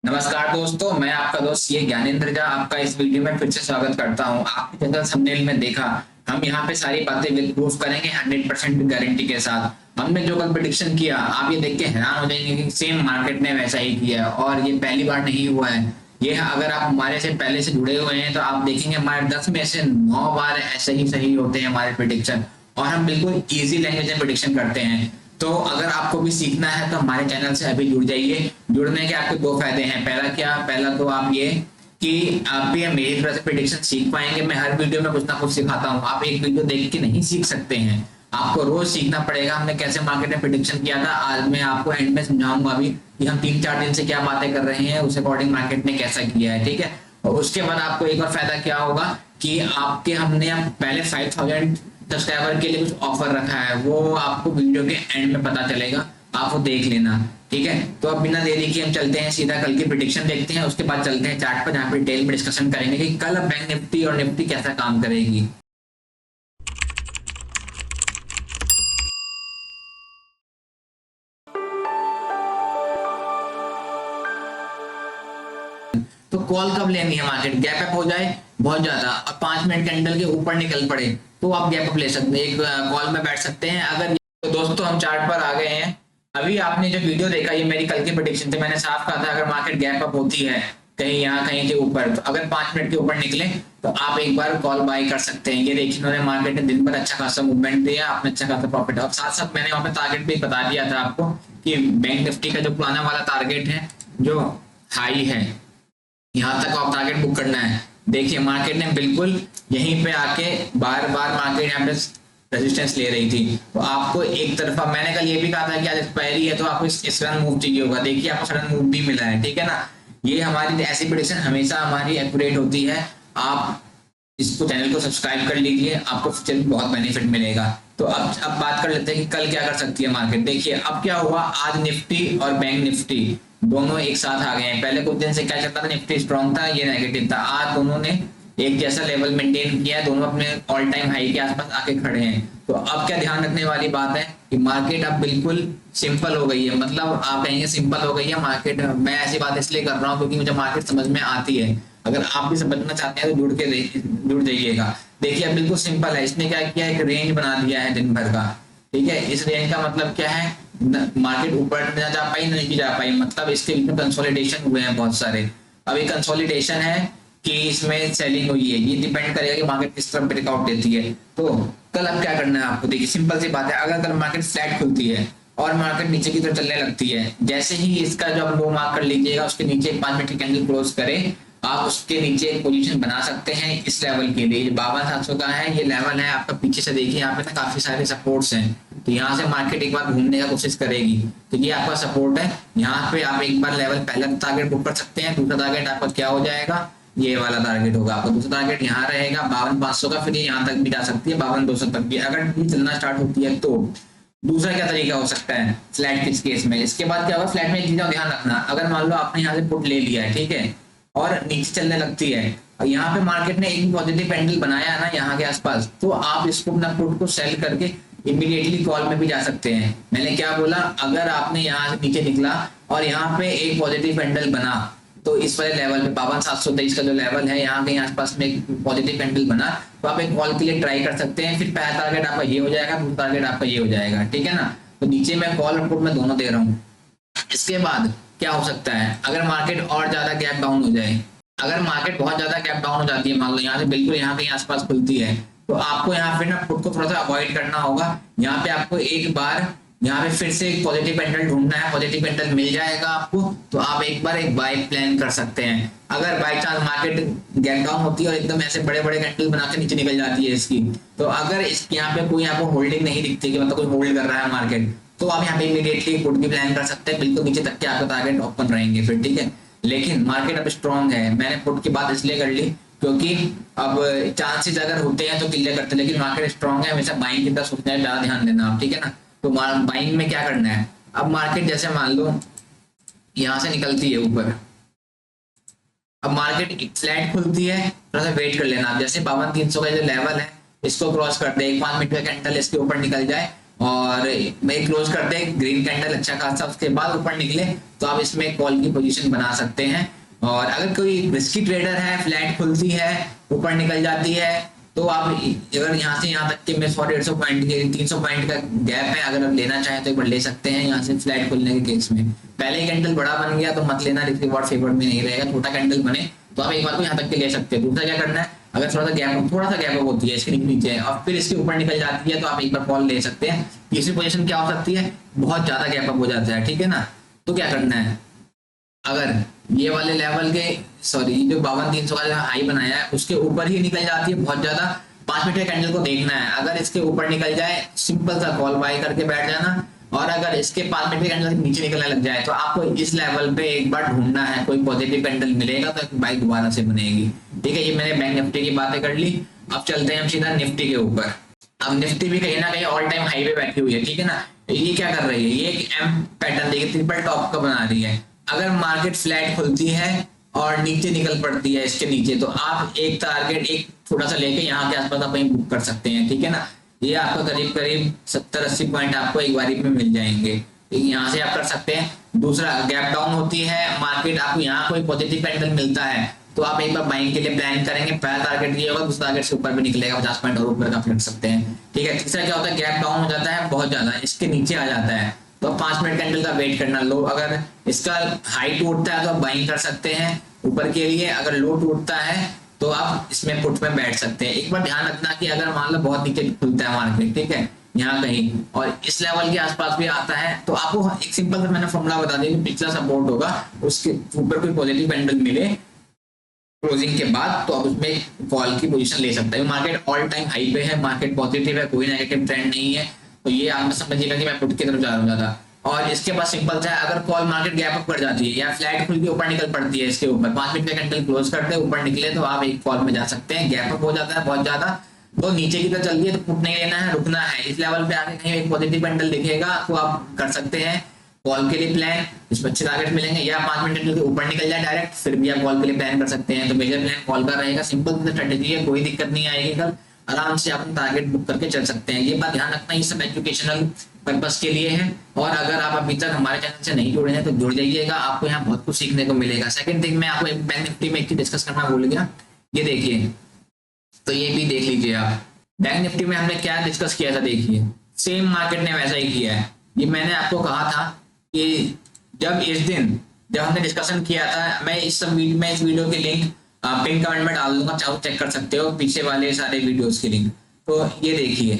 नमस्कार दोस्तों, मैं आपका दोस्त ये ज्ञानेंद्र झा आपका इस वीडियो में फिर से स्वागत करता हूं। आपने जैसा थंबनेल में देखा, हम यहाँ पे सारी बातें विद प्रूफ करेंगे 100% गारंटी के साथ। हमने जो कल प्रिडिक्शन किया, आप ये देख के हैरान हो जाएंगे कि सेम मार्केट ने वैसा ही किया है और ये पहली बार नहीं हुआ है। ये अगर आप हमारे से पहले से जुड़े हुए हैं तो आप देखेंगे हमारे 10 में से 9 बार ऐसे ही सही होते हैं हमारे प्रिडिक्शन, और हम बिल्कुल ईजी लैंग्वेज में प्रिडिक्शन करते हैं। तो अगर आपको भी सीखना है तो हमारे चैनल से अभी जुड़ जाइए। जुड़ने के आपके दो फायदे हैं। पहला तो आप ये कि आप भी मेरी तरह से प्रिडिक्शन सीख पाएंगे। मैं हर वीडियो में कुछ ना कुछ सिखाता हूँ। आप एक वीडियो देख के नहीं सीख सकते हैं, आपको रोज सीखना पड़ेगा। हमने कैसे मार्केट में प्रिडिक्शन किया था, आज मैं आपको एंड में समझाऊंगा अभी कि हम 3-4 दिन से क्या बातें कर रहे हैं, उस अकॉर्डिंग मार्केट ने कैसा किया है। ठीक है, और उसके बाद आपको एक और फायदा क्या होगा कि आपके हमने पहले 5000 सब्सक्राइबर के लिए कुछ ऑफर रखा है, वो आपको वीडियो के एंड में पता चलेगा, आप वो देख लेना। ठीक है, तो अब बिना देरी के हम चलते हैं सीधा कल की प्रिडिक्शन देखते हैं। उसके बाद चलते हैं चार्ट पर, जहाँ पे डिटेल में डिस्कशन करेंगे कि कल बैंक निफ्टी और निफ्टी कैसा काम करेगी। तो कॉल कब लेनी है, मार्केट गैप अप हो जाए बहुत ज्यादा और 5 मिनट कैंडल के ऊपर निकल पड़े तो आप गैप अप ले सकते हैं, एक कॉल में बैठ सकते हैं। अगर तो दोस्तों हम चार्ट पर आ गए हैं। अभी आपने जो वीडियो देखा ये मेरी कल की प्रेडिक्शन थी। मैंने साफ कहा था अगर मार्केट गैप अप होती है कहीं यहाँ कहीं के ऊपर, तो अगर 5 मिनट के ऊपर निकले तो आप एक बार कॉल बाय कर सकते हैं। ये देखिए उन्होंने मार्केट ने दिन भर अच्छा खासा मूवमेंट दिया, आपने अच्छा खासा प्रॉफिट। और साथ साथ मैंने वहां पे टारगेट भी बता दिया था आपको कि बैंक निफ्टी का जो पुराना वाला टारगेट है, जो हाई है, यहाँ तक आप टारगेट बुक करना है। देखिए मार्केट ने बिल्कुल यहीं पे आके बार बार मार्केट यहाँ पे रेजिस्टेंस ले रही थी, तो आपको एक तरफा मैंने कल ये भी कहा था कि आज एक्सपायरी है तो आपको इस सडन मूव चाहिए होगा। देखिए आपको सडन मूव भी मिला है। ठीक है ना, ये हमारी ऐसी प्रेडिक्शन हमेशा हमारी एक्यूरेट होती है। आप इसको चैनल को सब्सक्राइब कर लीजिए, आपको फ्यूचर में बहुत बेनिफिट मिलेगा। तो अब बात कर लेते हैं कि कल क्या कर सकती है मार्केट। देखिए अब क्या हुआ, आज निफ्टी और बैंक निफ्टी दोनों एक साथ आ गए हैं। पहले कुछ दिन से क्या चलता था, निफ्टी स्ट्रॉन्ग था, ये नेगेटिव था। आज दोनों ने एक जैसा लेवल मेंटेन किया, दोनों अपने ऑल टाइम हाई के आसपास आके खड़े हैं। तो अब क्या ध्यान रखने वाली बात है कि मार्केट अब बिल्कुल सिंपल हो गई है। मतलब आप कहेंगे सिंपल हो गई है मार्केट, मैं ऐसी बात इसलिए कर रहा हूँ क्योंकि मुझे मार्केट समझ में आती है। अगर आप भी समझना चाहते हैं तो जुड़ जाइएगा। देखिए अब बिल्कुल सिंपल है। इसने क्या किया, एक रेंज बना दिया है दिन भर का। ठीक है, इस रेंज का मतलब क्या है, मार्केट ऊपर ना जा पाई ना नीचे जा पाई, मतलब इसके बीच में कंसोलिडेशन हुए हैं बहुत सारे। अब ये कंसोलिडेशन है कि इसमें सेलिंग हुई है, ये डिपेंड करेगा कि मार्केट किस तरह ब्रेकआउट देती है। तो कल अब क्या करना है आपको, देखिए सिंपल सी बात है। अगर कल मार्केट फ्लैट खुलती है और मार्केट नीचे की तरफ चलने लगती है, जैसे ही इसका जो आप लो मार्क कर लीजिएगा उसके नीचे 5 मिनट की कैंडल क्लोज करें, आप उसके नीचे एक पोजीशन बना सकते हैं इस लेवल के लिए। 52,700 का है ये लेवल है आपका। पीछे से देखिए यहाँ पे ना काफी सारे सपोर्ट्स हैं, तो यहाँ से मार्केट एक बार घूमने का कोशिश करेगी, तो ये आपका सपोर्ट है। यहाँ पे आप एक बार लेवल पहला टारगेट बुक कर सकते हैं। दूसरा टारगेट आपका क्या हो जाएगा, ये वाला टारगेट होगा आपका। दूसरा टारगेट यहाँ रहेगा 52,500 का, फिर ये यहाँ तक भी जा सकती है 52,200 तक भी अगर ये चलना स्टार्ट होती है। तो दूसरा क्या तरीका हो सकता है फ्लैट किस केस में, इसके बाद क्या होगा, फ्लैट में एक चीज का ध्यान रखना, अगर मान लो आपने यहाँ से पुट ले लिया है, ठीक है, और नीचे चलने लगती है और यहाँ पे मार्केट ने एक पॉजिटिव कैंडल बनाया है ना यहाँ के आसपास, तो आप इसको अपना पुट को सेल करके इमीडिएटली कॉल में भी जा सकते हैं। मैंने क्या बोला, अगर आपने यहाँ से नीचे निकला और यहाँ पे एक पॉजिटिव कैंडल बना, तो इस वाले लेवल पे 52,723 का जो लेवल है यहाँ के आसपास में एक पॉजिटिव कैंडल बना, तो आप एक कॉल के लिए ट्राई कर सकते हैं। फिर पहला टारगेट आपका ये हो जाएगा, दूसरा टारगेट आपका ये हो जाएगा। ठीक है ना, तो नीचे मैं कॉल और पुट में दोनों दे रहा हूँ। इसके बाद क्या हो सकता है, अगर मार्केट और ज्यादा गैप डाउन हो जाए, अगर मार्केट बहुत ज्यादा गैप डाउन हो जाती है, मान लो यहाँ से बिल्कुल यहाँ के आसपास खुलती है, तो आपको यहाँ पे ना पुट को थोड़ा सा अवॉइड करना होगा। यहाँ पे आपको एक बार यहाँ पे फिर से एक पॉजिटिव कैंडल ढूंढना है। पॉजिटिव कैंडल मिल जाएगा आपको तो आप एक बार एक बाय प्लान कर सकते हैं। अगर by chance market gap down होती है और एकदम ऐसे बड़े बड़े कैंडल बना के नीचे निकल जाती है इसकी, तो अगर इस यहाँ पे कोई आपको होल्डिंग नहीं दिखती कि मतलब कोई होल्ड कर रहा है मार्केट, तो आप यहाँ पे इमीडिएटली पुट की प्लान कर सकते हैं। बिल्कुल नीचे तक के आपके टारगेट ओपन रहेंगे फिर। ठीक है, लेकिन मार्केट अब स्ट्रॉन्ग है। मैंने पुट की बात इसलिए कर ली क्योंकि अब चांसेस अगर होते हैं तो क्लियर करते हैं, लेकिन मार्केट स्ट्रॉन्ग है, हमेशा बाइंग की तरफ सोचना है, ज्यादा ध्यान देना आप। ठीक है ना, तो बाइंग में क्या करना है, अब मार्केट जैसे मान लो यहां से निकलती है ऊपर, अब मार्केट फ्लैट खुलती है, थोड़ा सा वेट कर लेना आप। जैसे 52,300 का जो लेवल है इसको क्रॉस कर दे, एक 5 मिनट का कैंडल इसके ऊपर निकल जाए, और भाई क्लोज करते हैं, ग्रीन कैंडल अच्छा खासा उसके बाद ऊपर निकले तो आप इसमें कॉल की पोजीशन बना सकते हैं। और अगर कोई रिस्की ट्रेडर है, फ्लैट खुलती है ऊपर निकल जाती है, तो आप अगर यहाँ से यहाँ तक के में 100-150 पॉइंट के 300 पॉइंट का गैप है, अगर आप लेना चाहें तो एक बार ले सकते हैं यहाँ से फ्लैट खुलने के केस में। पहले ही कैंडल बड़ा बन गया तो मत लेना, रिवॉर्ड फेवर में नहीं रहेगा। छोटा कैंडल बने तो आप एक बार को यहाँ तक के ले सकते हैं। दूसरा क्या करना है, अगर थोड़ा सा गैप होती है इसके नीचे और फिर इसके ऊपर निकल जाती है तो आप एक बार कॉल ले सकते हैं। तीसरी पोजीशन क्या हो सकती है, बहुत ज्यादा गैप अप हो जाता है, ठीक है ना, तो क्या करना है, अगर ये वाले लेवल के सॉरी जो 52,300 का हाई बनाया है उसके ऊपर ही निकल जाती है बहुत ज्यादा, 5 मिनट के कैंडल को देखना है। अगर इसके ऊपर निकल जाए सिंपल सा कॉल बाय करके बैठ जाना, और अगर इसके 5 मिनट के कैंडल के नीचे निकलने लग जाए तो आपको इस लेवल पे एक बार ढूंढना है, कोई पॉजिटिव कैंडल मिलेगा तो बाय दोबारा से बनेगी। ठीक है, ये मैंने बैंक निफ्टी की बातें कर ली। अब चलते हैं हम सीधा निफ्टी के ऊपर। अब निफ्टी भी कहीं ना कहीं ऑल टाइम हाई पे बैठी हुई है, ठीक है ना। ये क्या कर रही है, ये एक एम पैटर्न देखिए ट्रिपल टॉप का बना रही है। अगर मार्केट फ्लैट खुलती है और नीचे निकल पड़ती है इसके नीचे, तो आप एक टारगेट एक छोटा सा लेके यहाँ के आसपास आप कहीं बुक कर सकते हैं, ठीक है ना। ये आपको करीब करीब 70-80 पॉइंट आपको एक बारी में मिल जाएंगे, यहाँ से आप कर सकते हैं। दूसरा, गैप डाउन होती है मार्केट, आपको यहाँ कोई पॉजिटिव कैंडल मिलता है तो आप एक बार बाइंग के लिए प्लान करेंगे। पहला टारगेट ये होगा, दूसरा टारगेट से ऊपर भी निकलेगा, 50 पॉइंट और ऊपर का रख सकते हैं, ठीक है। तीसरा क्या होता है, गैप डाउन हो जाता है बहुत ज्यादा, इसके नीचे आ जाता है तो 5 मिनट कैंडल का वेट करना। लो अगर इसका हाई टूटता है तो आप बाइंग कर सकते हैं ऊपर के लिए, अगर लो टूटता है तो आप इसमें पुट में बैठ सकते हैं। एक बार ध्यान रखना कि अगर मान लो बहुत नीचे खुलता है मार्केट, ठीक है, यहाँ कहीं और इस लेवल के आसपास भी आता है तो आपको एक सिंपल सा मैंने फॉर्मूला बता दिया कि पिछला सपोर्ट होगा उसके ऊपर कोई पॉजिटिव कैंडल मिले क्लोजिंग के बाद तो आप उसमें कॉल की पोजीशन ले सकते हैं। मार्केट ऑल टाइम हाई पे है, मार्केट पॉजिटिव है, कोई नेगेटिव ट्रेंड नहीं है, तो ये आप समझिएगा कि मैं पुट की तरफ जा रहा हूँ ज्यादा। और इसके बाद सिंपल सा है, अगर कॉल मार्केट गैप अप कर जाती है या फ्लैट खुल के ऊपर निकल पड़ती है इसके ऊपर, 5 मिनट का कैंडल क्लोज करते हैं ऊपर निकले तो आप एक कॉल में जा सकते हैं। गैप अप हो जाता है बहुत ज्यादा तो नीचे की तरफ चल रही है तो पुट नहीं लेना है, रुकना है। इस लेवल पे आके कहीं एक पॉजिटिव कैंडल दिखेगा तो आप कर सकते हैं कॉल के लिए प्लान, इसमें अच्छे टारगेट मिलेंगे। या 5 मिनट के ऊपर निकल जाए डायरेक्ट फिर भी आप कॉल के लिए प्लान कर सकते हैं। तो मेजर प्लान कॉल का रहेगा, सिंपल स्ट्रेटेजी है, कोई दिक्कत नहीं आएगी, कल आराम से आप टारगेट बुक करके चल सकते हैं। ये बात ध्यान रखना, ये सब एजुकेशनल पर्पस के लिए है। और अगर आप अभी तक हमारे चैनल से नहीं जुड़े हैं तो जुड़ जाइएगा, आपको यहाँ बहुत कुछ सीखने को मिलेगा। सेकंड थिंग, मैं आपको बैंक निफ्टी में एक चीज डिस्कस करना भूल गया, ये देखिए, तो ये भी देख लीजिए आप। बैंक निफ्टी में हमने क्या डिस्कस किया था, देखिए सेम मार्केट ने वैसा ही किया है। ये मैंने आपको कहा था कि जब हमने डिस्कशन किया था, मैं इस वीडियो के लिंक पिन कमेंट में डाल दूंगा, चाहो चेक कर सकते हो पीछे वाले सारे वीडियोस के लिंक। तो ये देखिए,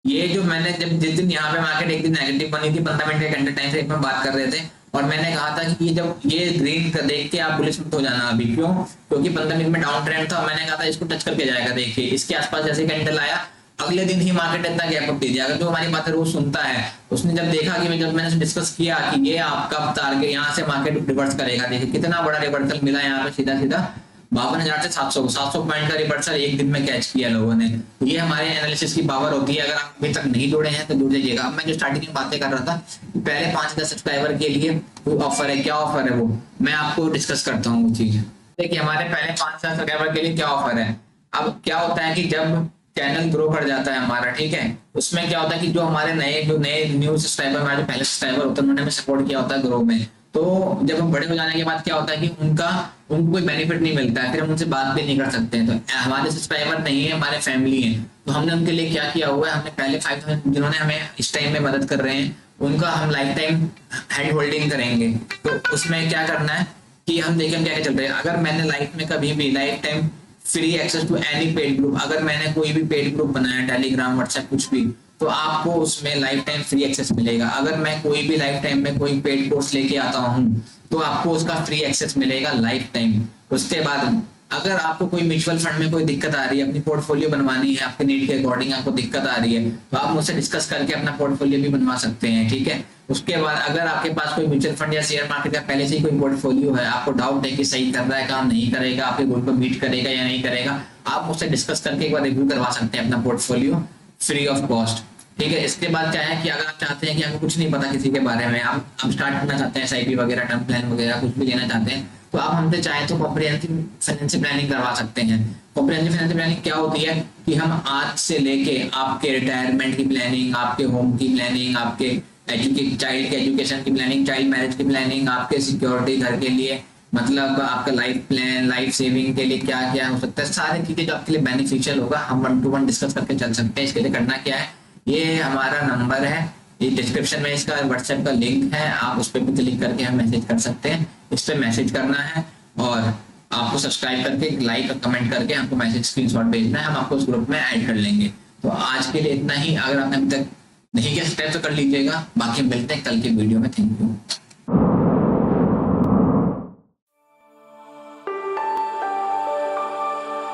ये जो मैंने जिस दिन यहाँ पे मार्केट एक दिन नेगेटिव बनी थी 15 मिनट के कैंडल टाइम फ्रेम में बात कर रहे थे, और मैंने कहा था कि जब ये ग्रीन का देख के आप बुलिश मत हो जाना अभी, क्यों, क्योंकि 15 मिनट में डाउन ट्रेंड था। मैंने कहा था इसको टच करके जाएगा, देखिए इसके आसपास जैसे कैंडल आया अगले दिन ही मार्केट इतना गैप अप दे दिया। अगर जो हमारी बातें रोज सुनता है उसने जब देखा कि जब मैंने डिस्कस किया कि ये आपका टारगेट यहाँ से मार्केट रिवर्स करेगा, देखिए कितना बड़ा रिवर्सल मिला यहाँ पे, सीधा सीधा 52,000 से 700 पॉइंट का रिवर्सल एक दिन में कैच किया लोगों ने। तो ये हमारे एनालिसिस की पावर होती है। अगर आप अभी तक नहीं जुड़े हैं तो जुड़ जाइएगा। अब मैं जो स्टार्टिंग में बातें कर रहा था, पहले 5,000 सब्सक्राइबर के लिए कोई ऑफर है, क्या ऑफर है वो मैं आपको डिस्कस करता हूँ वो चीज। देखिए हमारे पहले 5,000 सब्सक्राइबर के लिए क्या ऑफर है। अब क्या होता है कि जब चैनल ग्रो कर जाता है हमारा, ठीक है, उसमें क्या होता है कि जो हमारे नए न्यू सब्सक्राइबर, हमारे पहले सब्सक्राइबर होते हैं, उन्होंने हमें सपोर्ट किया होता है ग्रो में। तो जब हम बड़े हो जाने के बाद क्या होता है कि उनको कोई बेनिफिट नहीं मिलता है, फिर हम उनसे बात भी नहीं कर सकते हैं। तो हमारे सब्सक्राइबर नहीं है, हमारे फैमिली है, तो हमने उनके लिए क्या किया हुआ है, हमने पहले 5,000 जिन्होंने हमें इस टाइम में मदद कर रहे हैं उनका हम लाइफ टाइम हैंड होल्डिंग करेंगे। तो उसमें क्या करना है कि हम देखें क्या क्या चल रहा है। अगर मैंने लाइफ में कभी भी lifetime free access to any paid group, अगर मैंने कोई भी पेड ग्रुप बनाया, टेलीग्राम, व्हाट्सएप, कुछ भी, तो आपको उसमें लाइफ टाइम फ्री एक्सेस मिलेगा। अगर मैं कोई भी लाइफ टाइम में कोई पेड कोर्स लेके आता हूँ तो आपको उसका फ्री एक्सेस मिलेगा लाइफ टाइम। उसके बाद अगर आपको कोई म्यूचुअल फंड में कोई दिक्कत आ रही है, अपनी पोर्टफोलियो बनवानी है, आपके नीड के अकॉर्डिंग आपको दिक्कत आ रही है, तो आप मुझसे डिस्कस करके अपना पोर्टफोलियो भी बनवा सकते हैं, ठीक है। उसके बाद अगर आपके पास कोई म्यूचुअल फंड या शेयर मार्केट का पहले से ही कोई पोर्टफोलियो है, आपको डाउट है कि सही कर रहा है, काम नहीं करेगा, आपके गोल को मीट करेगा या नहीं करेगा, आप मुझसे डिस्कस करके एक बार रिव्यू करवा सकते हैं अपना पोर्टफोलियो फ्री ऑफ कॉस्ट, ठीक है। इसके बाद क्या है कि अगर आप चाहते हैं कि आपको कुछ नहीं पता किसी के बारे में, आप स्टार्ट करना चाहते हैं SIP वगैरह, टर्म प्लान वगैरह कुछ भी लेना चाहते हैं, तो आप हमसे चाहें तो कॉम्प्रिहेंसिव फाइनेंशियल प्लानिंग करवा सकते हैं। कॉम्प्रिहेंसिव फाइनेंशियल प्लानिंग क्या होती है कि हम आज से लेके आपके रिटायरमेंट की प्लानिंग, आपके होम की प्लानिंग, आपके चाइल्ड के एजुकेशन की प्लानिंग, चाइल्ड मैरिज की प्लानिंग, आपके सिक्योरिटी घर के लिए, मतलब आपका लाइफ प्लान, लाइफ सेविंग के लिए क्या क्या हो सकता है, सारी चीजें जो आपके लिए बेनिफिशियल होगा हम 1 to 1 डिस्कस करके चल सकते हैं। इसके लिए करना क्या है, ये हमारा नंबर है, ये डिस्क्रिप्शन में इसका व्हाट्सएप का लिंक है, आप उस पर भी क्लिक करके हम मैसेज कर सकते हैं। इस पर मैसेज करना है और आपको सब्सक्राइब करके लाइक और कमेंट करके हमको मैसेज स्क्रीनशॉट भेजना है, हम आपको उस ग्रुप में ऐड कर लेंगे। तो आज के लिए इतना ही। अगर आपने अभी तक नहीं किया सब्सक्राइब तो कर लीजिएगा। बाकी मिलते हैं कल के वीडियो में। Thank you.